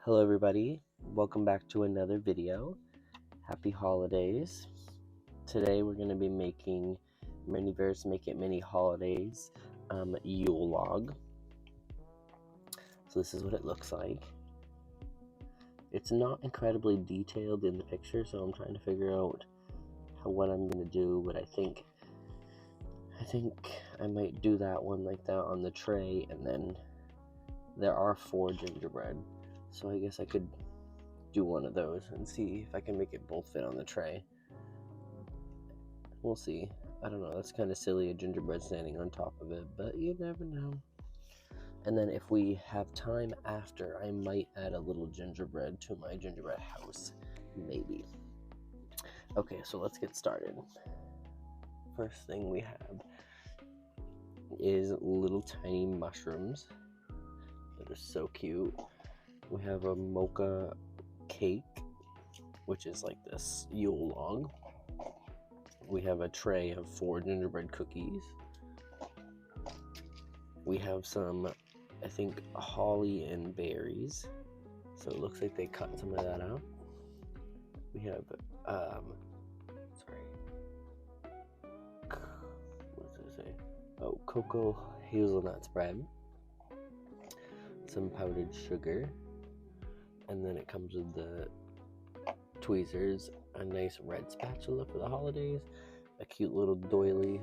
Hello everybody, welcome back to another video. Happy holidays. Today we're going to be making Miniverse Make It Mini Holidays Yule log. So this is what it looks like. It's not incredibly detailed in the picture, so I'm trying to figure out what I'm going to do, but I think I might do that one like that on the tray, and then there are 4 gingerbread. So I guess I could do one of those and see if I can make it both fit on the tray. We'll see. I don't know, that's kind of silly, a gingerbread standing on top of it, but you never know. And then if we have time after, I might add a little gingerbread to my gingerbread house. Maybe. Okay, so let's get started. First thing we have is little tiny mushrooms that are so cute. We have a mocha cake, which is like this Yule log. We have a tray of 4 gingerbread cookies. We have some, I think, holly and berries. So it looks like they cut some of that out. We have, what does it say? Oh, cocoa hazelnut spread. Some powdered sugar. And then it comes with the tweezers, a nice red spatula for the holidays, a cute little doily,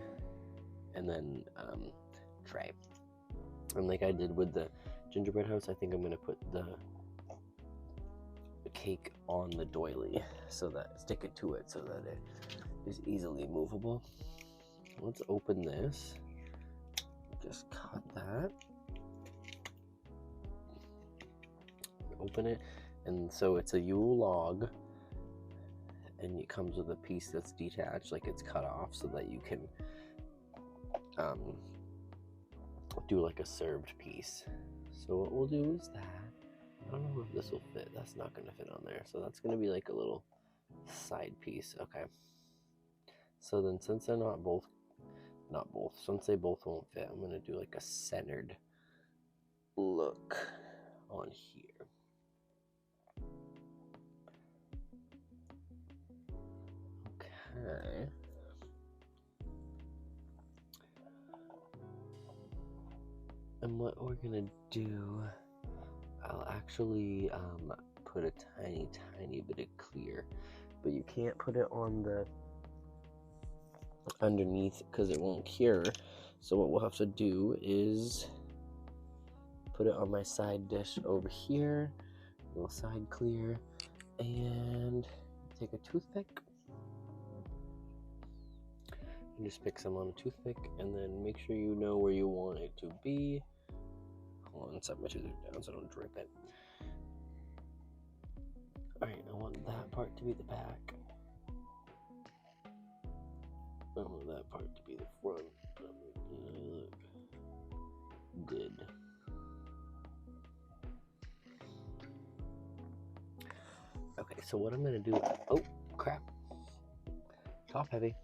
and then tray. And like I did with the gingerbread house, I think I'm gonna put the cake on the doily, so that stick it to it so that it is easily movable. Let's open this. Just cut that. Open it, and so it's a Yule log, and it comes with a piece that's detached, like it's cut off, so that you can do like a served piece. So what we'll do is that, I don't know if this will fit. That's not going to fit on there, so that's going to be like a little side piece. Okay, so then since they're since they both won't fit, I'm going to do like a centered look on here. Okay. And what we're gonna do, I'll actually put a tiny bit of clear, but you can't put it on the underneath because it won't cure. So what we'll have to do is put it on my side dish over here, a little side clear, and take a toothpick and just pick some on a toothpick, and then make sure you know where you want it to be. Hold on, set my toothpick down so I don't drip it. Alright, I want that part to be the back. I want that part to be the front. Look good. Okay, so what I'm gonna do, oh crap, top heavy.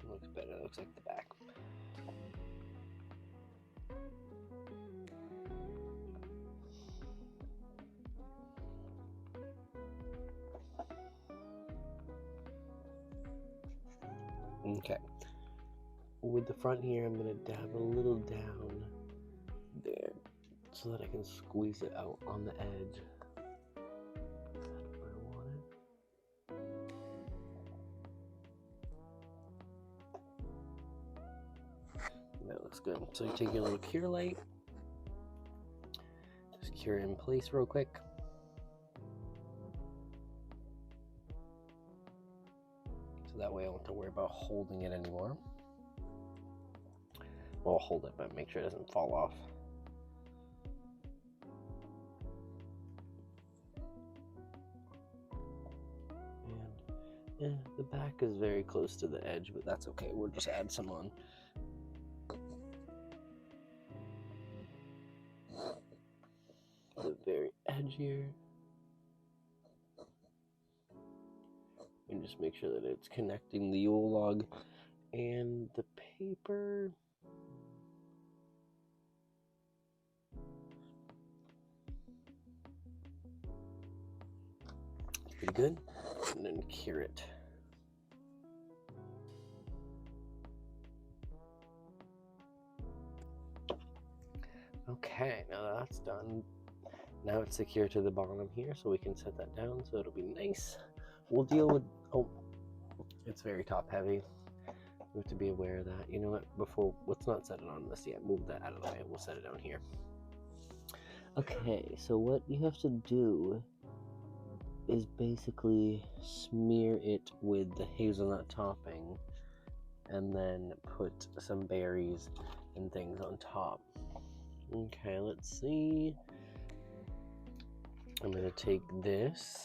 Looks better, looks like the back. Okay, with the front here, I'm gonna dab a little down there so that I can squeeze it out on the edge. That's where I want it. That looks good. So you take your little cure light, just cure it in place real quick. So that way I don't have to worry about holding it anymore. Well, I'll hold it, but make sure it doesn't fall off. And the back is very close to the edge, but that's okay. We'll just add some on. The very edge here. And just make sure that it's connecting the Yule log and the paper. good. And then cure it. Okay, now that's done. Now it's secure to the bottom here, so we can set that down so it'll be nice. We'll deal with, oh, it's very top heavy. We have to be aware of that. You know what, let's not set it on this yet. Move that out of the way. We'll set it down here. Okay, so what you have to do is basically smear it with the hazelnut topping and then put some berries and things on top. Okay, let's see. I'm going to take this.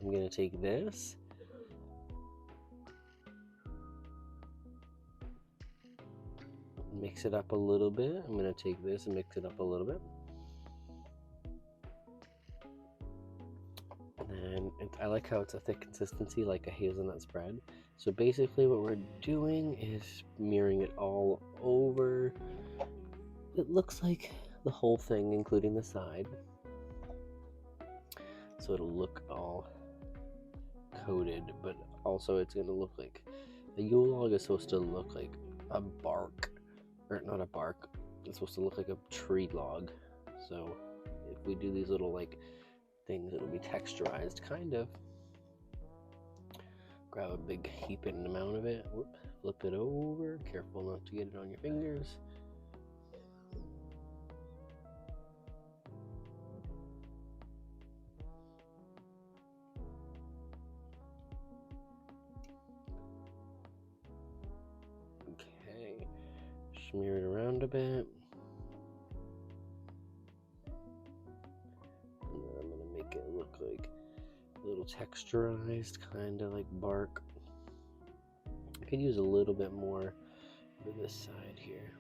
I'm going to take this. Mix it up a little bit. I'm going to take this and mix it up a little bit. And I like how it's a thick consistency, like a hazelnut spread. So basically what we're doing is smearing it all over. It looks like the whole thing, including the side. So it'll look all coated, but also it's going to look like, the Yule log is supposed to look like a bark, or not a bark, it's supposed to look like a tree log. So if we do these little like things, it'll be texturized, kind of. Grab a big heaping amount of it. Whoop, flip it over. Careful not to get it on your fingers. Okay, smear it around a bit. And then I'm gonna make it look like a little texturized, kind of like bark. I could use a little bit more for this side here.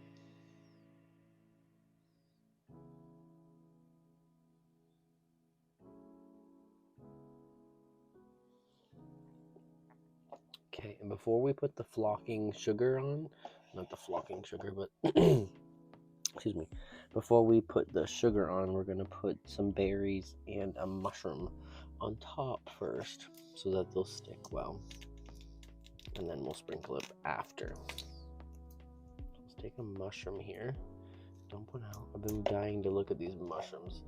Okay, and before we put the flocking sugar on, not the flocking sugar, but excuse me, before we put the sugar on, we're going to put some berries and a mushroom on top first so that they'll stick well. And then we'll sprinkle it after. Let's take a mushroom here. Don't put out. I've been dying to look at these mushrooms.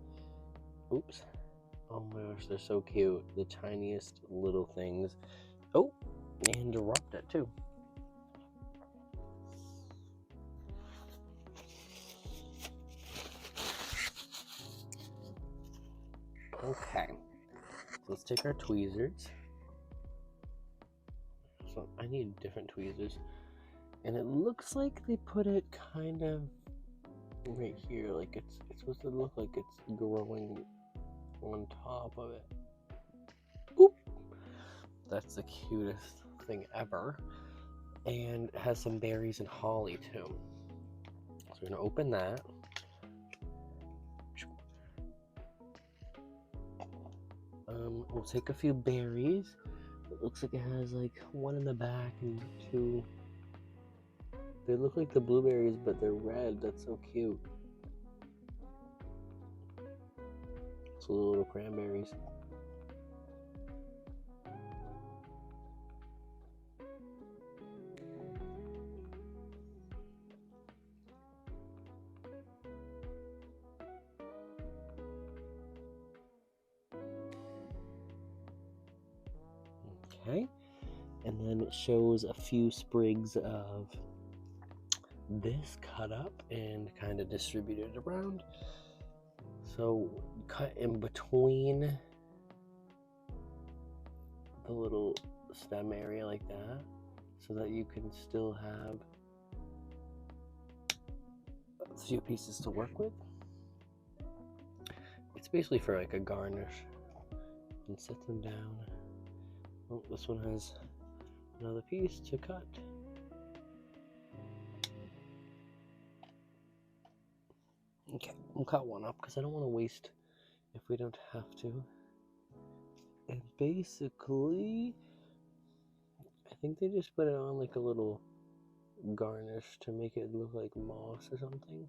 Oops. Oh my gosh, they're so cute. The tiniest little things. Oh, and dropped it too. Okay, so let's take our tweezers. So I need different tweezers, and it looks like they put it kind of right here, like it's supposed to look like it's growing on top of it. Oop! That's the cutest thing ever, and it has some berries and holly too. So we're gonna open that. We'll take a few berries. It looks like it has like one in the back and two. They look like the blueberries, but they're red. That's so cute. So little cranberries. Okay, and then it shows a few sprigs of this cut up and kind of distributed around. So cut in between the little stem area like that, so that you can still have a few pieces to work with. It's basically for like a garnish. And set them down. Oh, this one has another piece to cut. Okay, we'll cut one up because I don't want to waste if we don't have to. And basically, I think they just put it on like a little garnish to make it look like moss or something.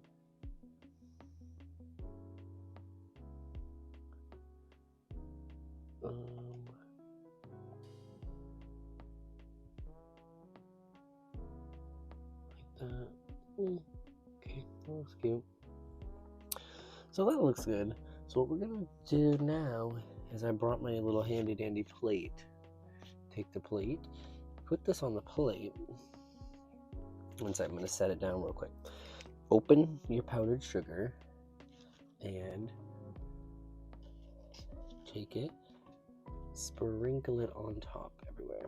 Like that. Okay, that looks cute. So that looks good. So what we're gonna do now is I brought my little handy dandy plate. Take the plate, put this on the plate. One second, I'm gonna set it down real quick. Open your powdered sugar and take it, sprinkle it on top everywhere.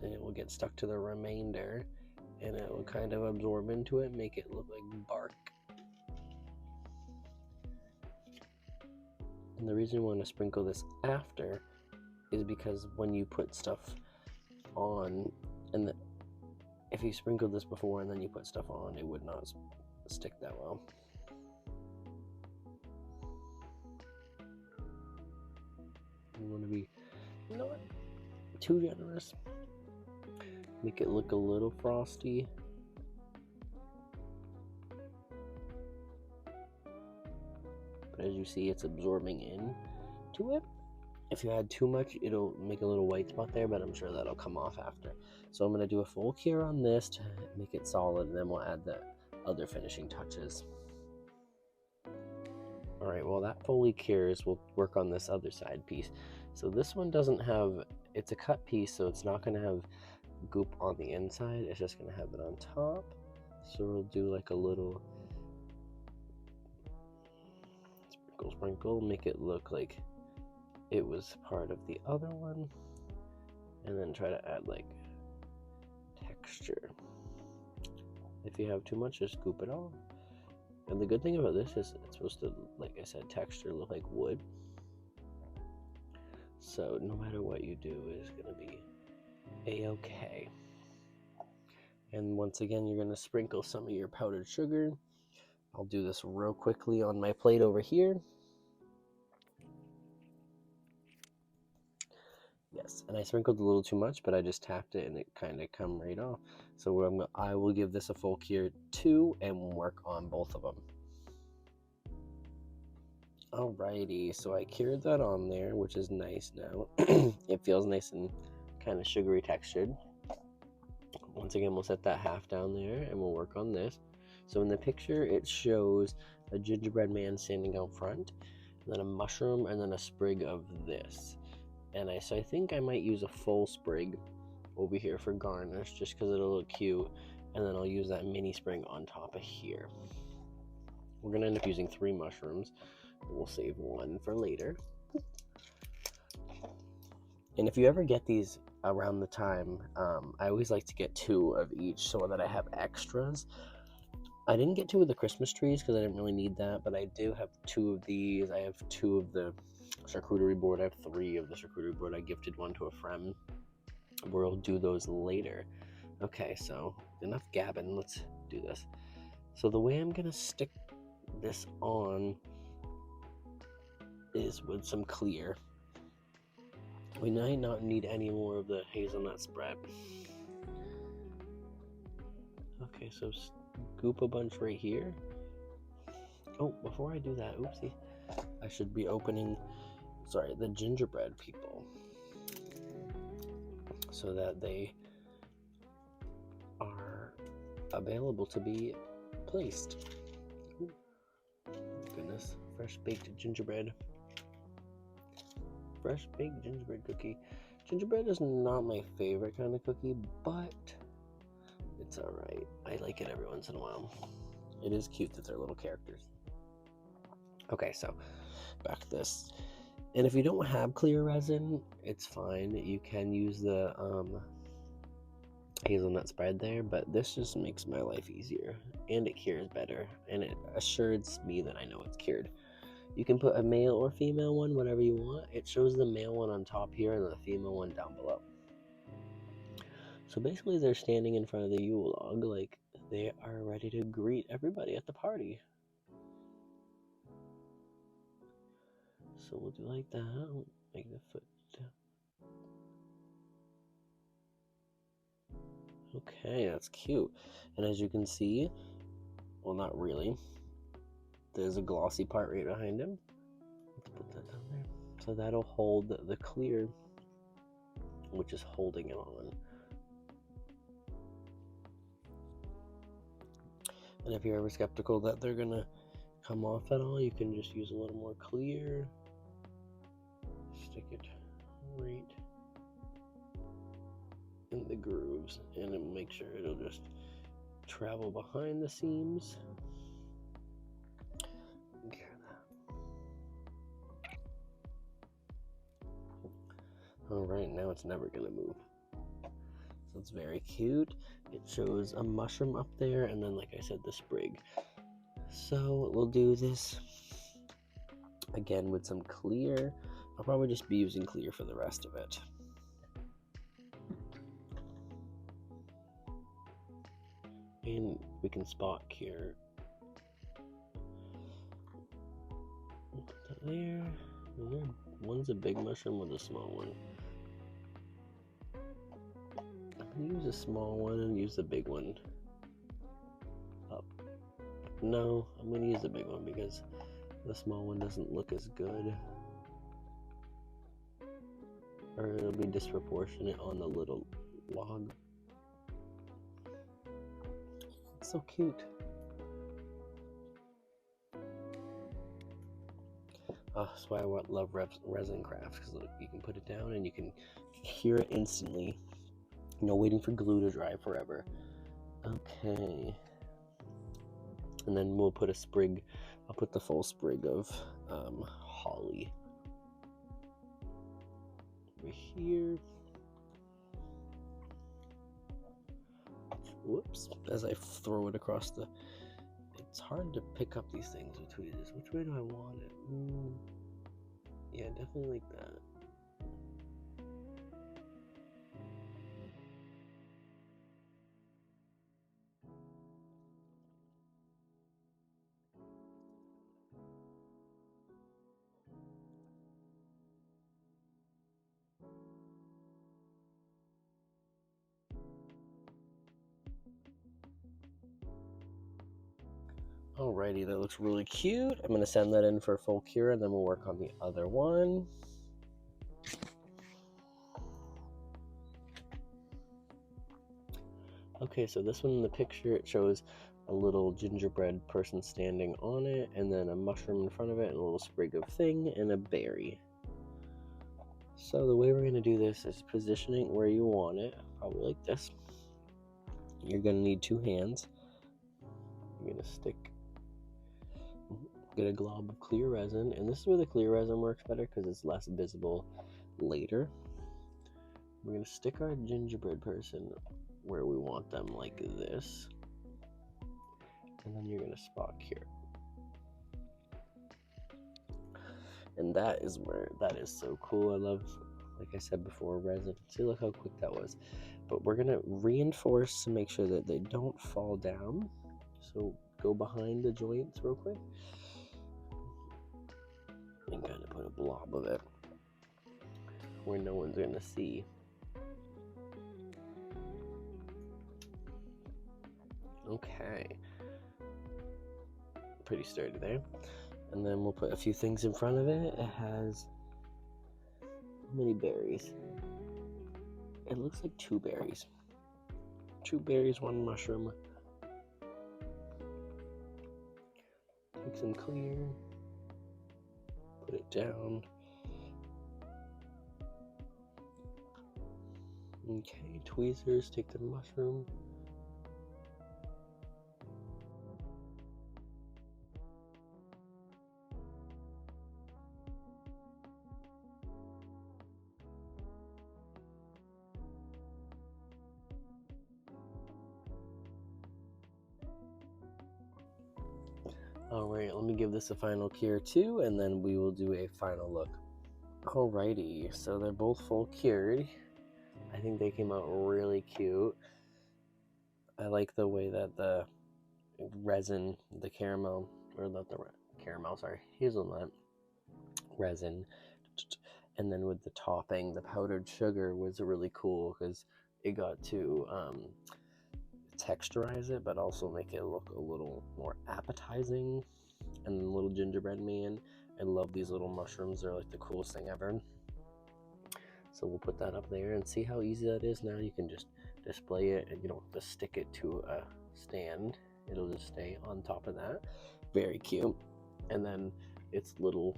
And it will get stuck to the remainder and it will kind of absorb into it, make it look like bark. And the reason you want to sprinkle this after is because when you put stuff on, and if you sprinkled this before and then you put stuff on, it would not stick that well. You want to be not too generous. Make it look a little frosty. But as you see, it's absorbing into it. If you add too much, it'll make a little white spot there, but I'm sure that'll come off after. So I'm going to do a full cure on this to make it solid, and then we'll add the other finishing touches. Alright, well that fully cures, we'll work on this other side piece. So this one doesn't have, it's a cut piece, so it's not going to have goop on the inside, it's just going to have it on top. So we'll do like a little sprinkle, make it look like it was part of the other one, and then try to add like texture. If you have too much, just scoop it off. And the good thing about this is it's supposed to, like I said, texture look like wood. So no matter what you do, it's going to be a-okay. And once again, you're going to sprinkle some of your powdered sugar. I'll do this real quickly on my plate over here. Yes, and I sprinkled a little too much, but I just tapped it and it kind of come right off. So I will give this a full cure too and work on both of them. Alrighty, so I cured that on there, which is nice now. It feels nice and kind of sugary textured. Once again, we'll set that half down there and we'll work on this. So in the picture, it shows a gingerbread man standing out front, and then a mushroom, and then a sprig of this. And so I think I might use a full sprig over here for garnish, just because it'll look cute. And then I'll use that mini sprig on top of here. We're going to end up using 3 mushrooms. We'll save 1 for later. And if you ever get these around the time, I always like to get 2 of each so that I have extras. I didn't get 2 of the Christmas trees because I didn't really need that, but I do have 2 of these. I have 2 of the charcuterie board. I have 3 of the charcuterie board. I gifted 1 to a friend. We'll do those later. Okay, so enough gabbing. Let's do this. So the way I'm going to stick this on is with some clear. We might not need any more of the hazelnut spread. Okay, so scoop a bunch right here. Oh, before I do that, oopsie, I should be opening, the gingerbread people, so that they are available to be placed. Ooh, goodness, fresh baked gingerbread. Fresh baked gingerbread cookie. Gingerbread is not my favorite kind of cookie, but it's alright. I like it every once in a while. It is cute that they're little characters. Okay, so back to this. And if you don't have clear resin, it's fine. You can use the hazelnut spread there, but this just makes my life easier. And it cures better. And it assures me that I know it's cured. You can put a male or female one, whatever you want. It shows the male one on top here and the female one down below. So basically they're standing in front of the Yule log like they are ready to greet everybody at the party. So we'll do like that. Make the foot down. Okay, that's cute. And as you can see, well, not really. There's a glossy part right behind him. put that down there. So that'll hold the clear, which is holding it on. And if you're ever skeptical that they're gonna come off at all, you can just use a little more clear. Stick it right in the grooves and make sure it'll just travel behind the seams. Alright, now it's never gonna move. So it's very cute. It shows a mushroom up there, and then, like I said, the sprig. So we'll do this again with some clear. I'll probably just be using clear for the rest of it. And we can spot here. Put that there. One's a big mushroom with a small one. I'm gonna use a small one and use the big one up. No, I'm gonna use the big one because the small one doesn't look as good. Or it'll be disproportionate on the little log. It's so cute. That's why I love resin crafts, because you can put it down and you can hear it instantly. Waiting for glue to dry forever. Okay. And then we'll put a sprig. I'll put the full sprig of holly over here. Whoops. As I throw it across the... It's hard to pick up these things with tweezers. Which way do I want it? Yeah, definitely like that. Alrighty, that looks really cute. I'm going to send that in for full cure, and then we'll work on the other one. Okay, so this one in the picture, it shows a little gingerbread person standing on it, and then a mushroom in front of it, and a little sprig of thing, and a berry. So the way we're going to do this is positioning where you want it, probably like this. You're going to need 2 hands. You're going to get a glob of clear resin, and this is where the clear resin works better because it's less visible later. We're going to stick our gingerbread person where we want them, like this, and then you're going to spot here. And that is so cool. I love, like I said before, resin. See, look how quick that was. But we're going to reinforce to make sure that they don't fall down. So go behind the joints real quick and kind of put a blob of it where no one's going to see. Okay. Pretty sturdy there. And then we'll put a few things in front of it. It has how many berries? It looks like 2 berries. 2 berries, 1 mushroom. Take some clear. Put it down. Okay, tweezers, take the mushroom. Alright, let me give this a final cure too, and then we will do a final look. Alrighty, so they're both full cured. I think they came out really cute. I like the way that the resin, the caramel, or not the caramel, sorry, hazelnut resin, and then with the topping, the powdered sugar was really cool because it got to texturize it, but also make it look a little more appetizing. And the little gingerbread man I love these little mushrooms. They're like the coolest thing ever. So we'll put that up there and see how easy that is. Now you can just display it, and you don't have to stick it to a stand. It'll just stay on top of that. Very cute. And then its little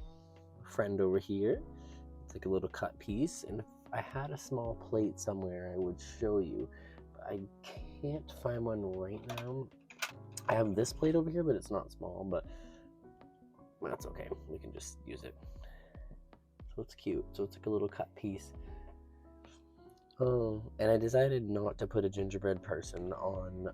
friend over here, it's like a little cut piece. And if I had a small plate somewhere, I would show you, but I can't find one right now. I have this plate over here, but it's not small, but that's okay. We can just use it. So it's cute. So it's like a little cut piece. Oh, and I decided not to put a gingerbread person on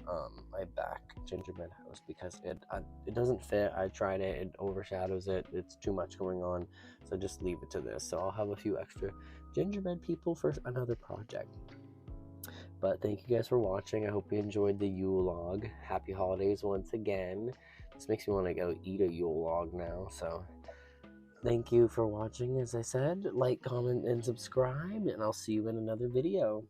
my back gingerbread house because it doesn't fit. I tried it. It overshadows it. It's too much going on. So just leave it to this. So I'll have a few extra gingerbread people for another project. But thank you guys for watching. I hope you enjoyed the Yule log. Happy holidays once again. This makes me want to go eat a Yule log now. So thank you for watching. As I said, like, comment, and subscribe, and I'll see you in another video.